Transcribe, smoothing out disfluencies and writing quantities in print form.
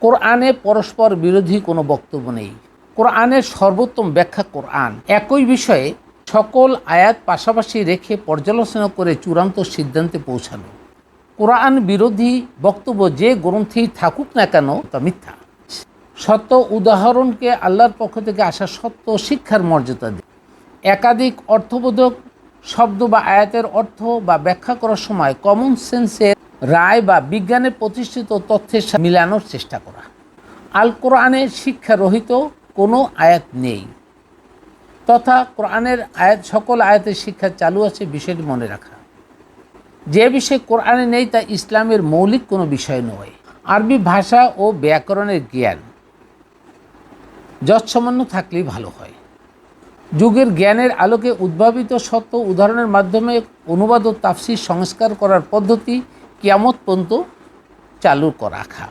কোরআনে পরস্পর বিরোধী কোনো বক্তব্য নেই। কোরআনের সর্বোত্তম ব্যাখ্যা কোরআন। একই বিষয়ে সকল আয়াত পাশাপাশি রেখে পর্যালোচনা করে চূড়ান্ত সিদ্ধান্তে পৌঁছানো। কোরআন বিরোধী বক্তব্য যে গ্রন্থেই থাকুক না কেন তা মিথ্যা। সত্য উদাহরণকে আল্লাহর পক্ষ থেকে আসা সত্য শিক্ষার মর্যাদা দেয়। একাধিক অর্থবোধক শব্দ বা আয়াতের অর্থ বা ব্যাখ্যা করার সময় কমন সেন্সের রায় বা বিজ্ঞানে প্রতিষ্ঠিত তথ্যের সাথে মিলানোর চেষ্টা করা। আল কোরআনে শিক্ষারহিত কোনো আয়াত নেই, তথা কোরআনের আয়াত সকল আয়াতের শিক্ষা চালু আছে, বিষয়টি মনে রাখা। যে বিষয় কোরআনে নেই তা ইসলামের মৌলিক কোনো বিষয় নয়। আরবি ভাষা ও ব্যাকরণের জ্ঞান যৎসামান্য থাকলেই ভালো হয়। যুগের জ্ঞানের আলোকে উদ্ভাবিত সত্য উদাহরণের মাধ্যমে অনুবাদ ও তাফসীর সংস্কার করার পদ্ধতি কিয়ামত পর্যন্ত চালু রাখা।